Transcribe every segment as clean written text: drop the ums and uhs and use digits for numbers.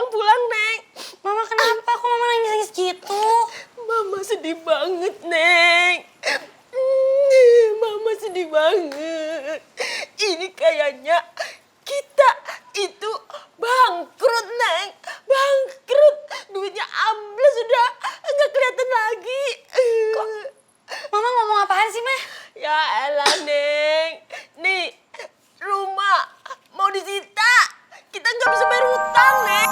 pulang, Neng. Mama kenapa? Kok mama nangis-nangis gitu? Mama sedih banget, Neng. Mama sedih banget. Ini kayaknya kita itu bangkrut, Neng. Bangkrut. Duitnya ambles sudah nggak kelihatan lagi. Kok mama ngomong apaan sih, Mah? Ya elah, Neng. Nih, rumah mau disita. Kita nggak bisa bayar hutang, Neng.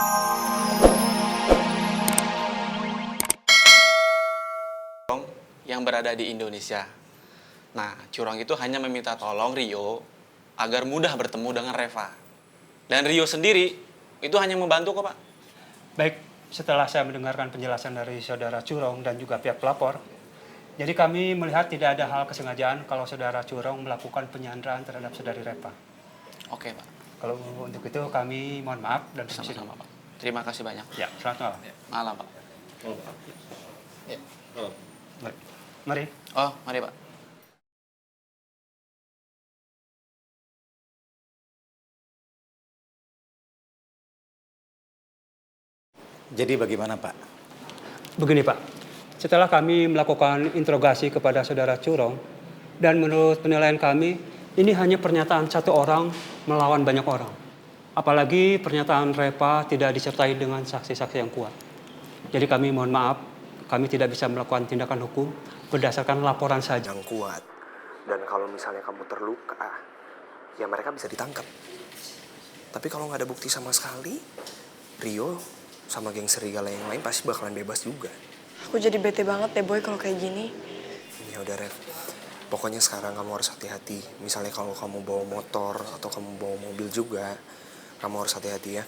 Yang berada di Indonesia. Nah, Curong itu hanya meminta tolong Rio agar mudah bertemu dengan Reva. Dan Rio sendiri itu hanya membantu kok, Pak. Baik, setelah saya mendengarkan penjelasan dari saudara Curong dan juga pihak pelapor, jadi kami melihat tidak ada hal kesengajaan kalau saudara Curong melakukan penyanderaan terhadap saudari Reva. Oke, Pak. Kalau untuk itu kami mohon maaf dan permisi Sama-sama, dulu. Pak. Terima kasih banyak. Ya, selamat malam. Malam, Pak. Ya. Mari. Oh, mari, Pak. Jadi bagaimana, Pak? Begini, Pak. Setelah kami melakukan interogasi kepada saudara Curong, dan menurut penilaian kami, ini hanya pernyataan satu orang melawan banyak orang. Apalagi pernyataan Reva tidak disertai dengan saksi-saksi yang kuat. Jadi kami mohon maaf, kami tidak bisa melakukan tindakan hukum berdasarkan laporan saja. Yang kuat. Dan kalau misalnya kamu terluka, ya mereka bisa ditangkap. Tapi kalau nggak ada bukti sama sekali, Rio sama geng serigala yang lain pasti bakalan bebas juga. Aku jadi bete banget deh, Boy, kalau kayak gini. Ya udah, Rev. Pokoknya sekarang kamu harus hati-hati. Misalnya kalau kamu bawa motor atau kamu bawa mobil juga, kamu harus hati-hati ya.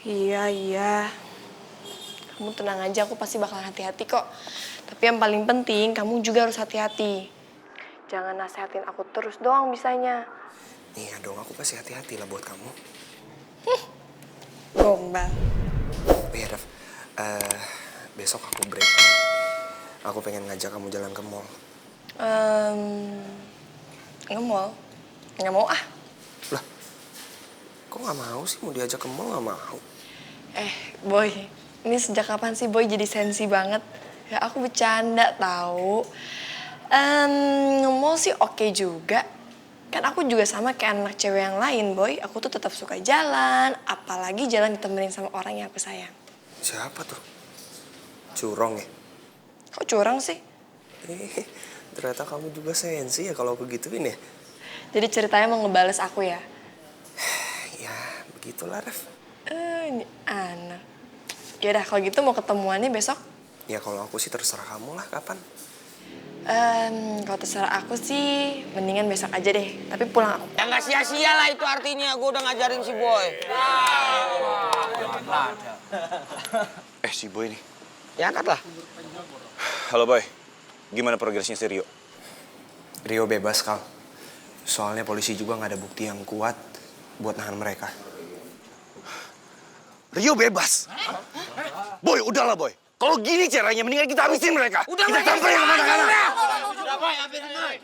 Iya. Kamu tenang aja, aku pasti bakalan hati-hati kok. Tapi yang paling penting, kamu juga harus hati-hati. Jangan nasehatin aku terus doang bisanya. Iya dong, aku pasti hati-hati lah buat kamu. Gombal. Iya, Rev. Besok aku break. Aku pengen ngajak kamu jalan ke mall. Nge-mall? Nggak mau ah. Lah, kok nggak mau sih? Mau diajak ke mall nggak mau? Boy, ini sejak kapan sih Boy jadi sensi banget? Ya aku bercanda tahu. Nge-mall sih oke juga. Kan aku juga sama kayak anak cewek yang lain, Boy. Aku tuh tetap suka jalan, apalagi jalan ditemenin sama orang yang aku sayang. Siapa tuh? Curong ya? Kok curang sih? Ternyata kamu juga sensi ya kalau aku gituin ya? Jadi ceritanya mau ngebales aku ya? Ya, begitulah, Rev. Ini anak. Yaudah, kalau gitu mau ketemuannya besok? Ya kalau aku sih terserah kamu lah, kapan? Kalau terserah aku sih, mendingan besok aja deh. Tapi pulang aku. Ya nggak sia-sia lah itu artinya. Gue udah ngajarin si Boy. Si Boy nih. Ya angkat lah. Halo Boy, gimana progresnya si Rio? Rio bebas, Kal. Soalnya polisi juga nggak ada bukti yang kuat buat nahan mereka. Rio bebas? Boy, udahlah Boy. Kalau gini caranya, mendingan kita habisin mereka. Udah, kita samperin sama anak-anak. Udah, Boy, habisin, Boy.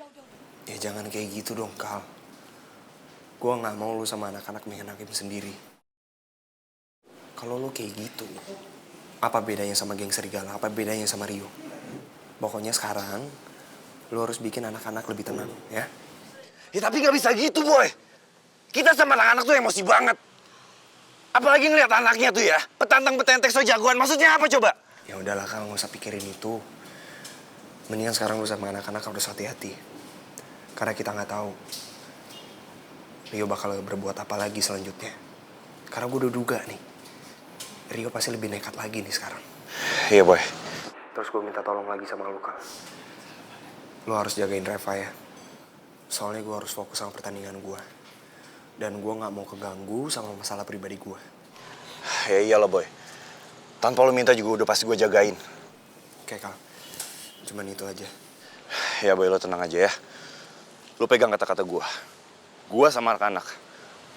Ya jangan kayak gitu dong, Kal. Gua nggak mau lu sama anak-anak main hakim sendiri. Kalau lu kayak gitu, apa bedanya sama geng serigala? Apa bedanya sama Rio? Pokoknya sekarang, lu harus bikin anak-anak lebih tenang, ya? Ya tapi nggak bisa gitu Boy. Kita sama anak-anak tuh emosi banget. Apalagi ngeliat anaknya tuh ya, petantang-petenteng so jagoan. Maksudnya apa coba? Ya udahlah, Kal, nggak usah pikirin itu. Mendingan sekarang lu sama anak-anak harus hati-hati. Karena kita nggak tahu Rio bakal berbuat apa lagi selanjutnya. Karena gue udah duga nih, Rio pasti lebih nekat lagi nih sekarang. Iya Boy. Terus gue minta tolong lagi sama lu, Kal. Lu harus jagain Reva ya. Soalnya gue harus fokus sama pertandingan gue. Dan gue gak mau keganggu sama masalah pribadi gue. Ya iyalah Boy. Tanpa lo minta juga udah pasti gue jagain. Oke, Kal. Cuman itu aja. Ya Boy, lo tenang aja ya. Lo pegang kata-kata gue. Gue sama anak-anak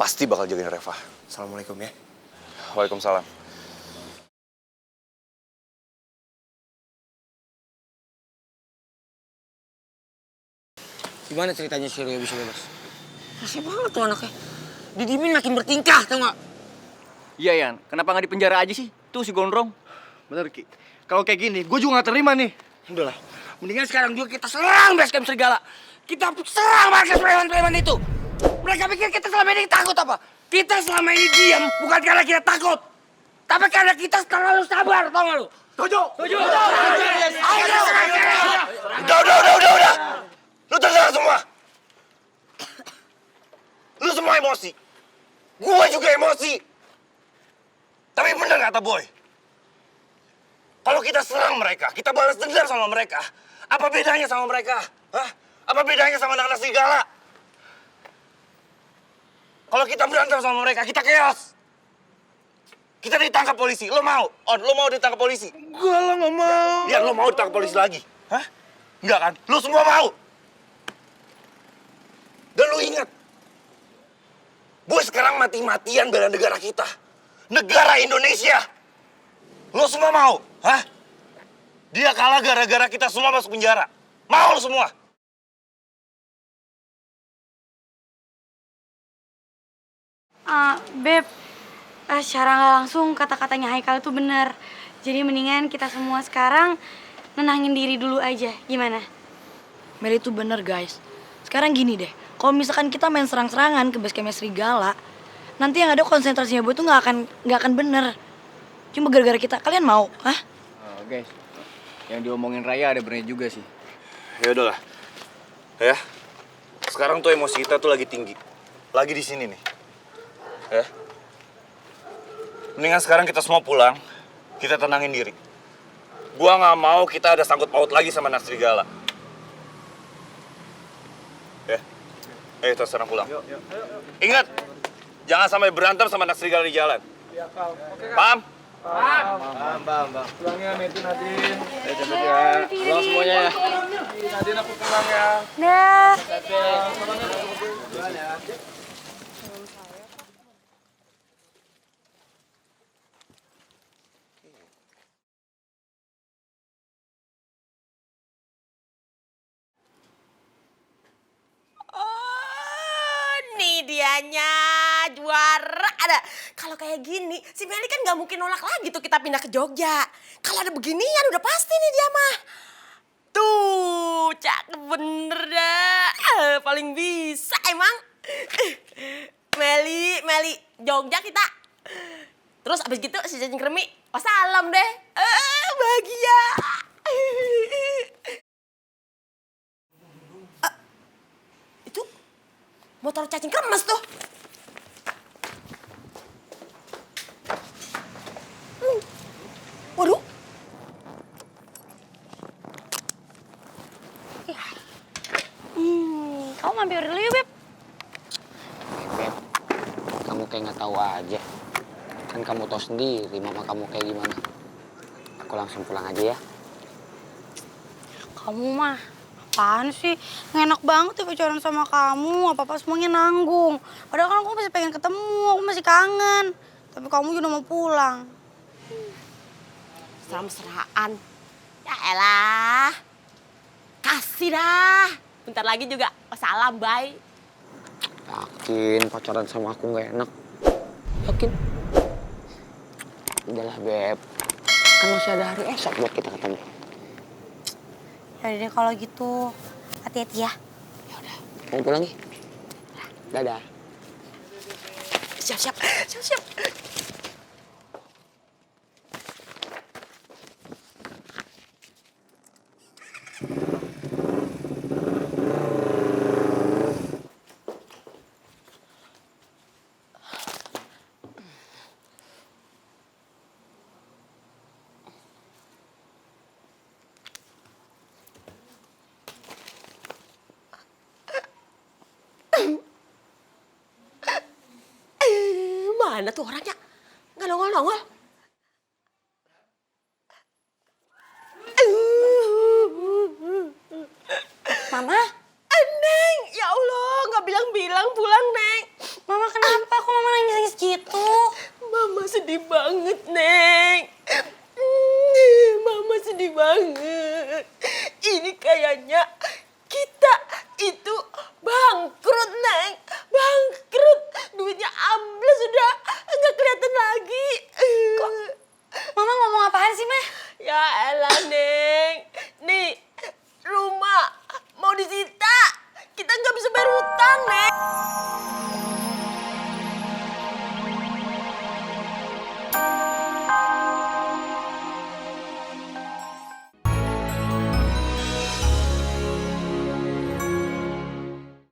pasti bakal jagain Reva. Assalamualaikum ya. Waalaikumsalam. Gimana ceritanya si Rio bisa bebas? Masih banget tuh anaknya. Didimin makin bertingkah, tau gak? Iya, Yan. Kenapa nggak dipenjara aja sih? Tuh si Gondrong. Bener, Ki. Kalau kayak gini, gue juga gak terima nih. Udahlah, mendingan sekarang juga kita serang base camp serigala. Kita serang markas preman-preman itu. Mereka pikir kita selama ini takut apa? Kita selama ini diam bukan karena kita takut. Tapi karena kita terlalu sabar, tau gak lu? Setuju? Setuju. Udah. Lu terserah semua. Lu semua emosi. Gua juga emosi. Tapi bener kata Boy. Kalau kita serang mereka, kita balas dendam sama mereka. Apa bedanya sama mereka? Hah? Apa bedanya sama anak-anak serigala? Kalau kita berantem sama mereka, kita chaos. Kita ditangkap polisi. Lo mau? Lo mau ditangkap polisi? Enggak, lo gak mau. Ya, lo mau ditangkap polisi lagi? Hah? Enggak kan? Lo semua mau. Dan lo ingat, Boy sekarang mati-matian bela negara kita. Negara Indonesia. Lo semua mau? Hah? Dia kalah gara-gara kita semua masuk penjara. Mau lo semua? Beb, secara nggak langsung kata-katanya Haikal itu benar. Jadi mendingan kita semua sekarang nenangin diri dulu aja. Gimana? Meli itu bener guys. Sekarang gini deh, kalau misalkan kita main serang-serangan ke base campnya serigala, nanti yang ada konsentrasinya Boy itu nggak akan bener. Cuma gara-gara kita, kalian mau? Hah? Guys, yang diomongin Raya ada benernya juga sih. Ya udahlah. Ya. Sekarang tuh emosi kita tuh lagi tinggi. Lagi di sini nih. Ya. Mendingan sekarang kita semua pulang. Kita tenangin diri. Gua nggak mau kita ada sangkut paut lagi sama anak serigala. Ya. Ayo kita sekarang pulang. Ingat, jangan sampai berantem sama anak serigala di jalan. Paham? Bang. Pulangnya Metin, Nadine. Cepet ya. Pulang semuanya ya. Nadine aku pulang ya. Dah. Oh, nih dianya juara. Ada. Kalau kayak gini, si Meli kan nggak mungkin nolak lagi tuh kita pindah ke Jogja. Kalau ada beginian udah pasti nih dia mah. Tuh, cakep bener dah. Paling bisa emang. Meli, Jogja kita. Terus abis gitu si cacing kremi, wassalam deh. Bahagia. Itu motor cacing kremes tuh. Waduh. Kamu mampir dulu yuk, Beb. Beb, kamu kayak nggak tahu aja. Kan kamu tahu sendiri mama kamu kayak gimana. Aku langsung pulang aja ya. Kamu mah apaan sih? Nggak enak banget ya pacaran sama kamu. Apa-apa semuanya nanggung. Padahal kan aku masih pengen ketemu, aku masih kangen. Tapi kamu juga mau pulang. Mesra-mesraan. Ya elah. Kasih dah. Bentar lagi juga wassalam, bye. Yakin pacaran sama aku nggak enak? Yakin? Udahlah Beb, kan masih ada hari esok buat kita ketemu. Ya deh kalau gitu, hati-hati ya. Yaudah, mau pulang nih? Dadah. Siap. Mana tuh orangnya? Nggak nongol-nongol. Mama? Neng, ya Allah, nggak bilang-bilang pulang, Neng. Mama kenapa? Kok Mama nangis-nangis gitu? Mama sedih banget, Neng.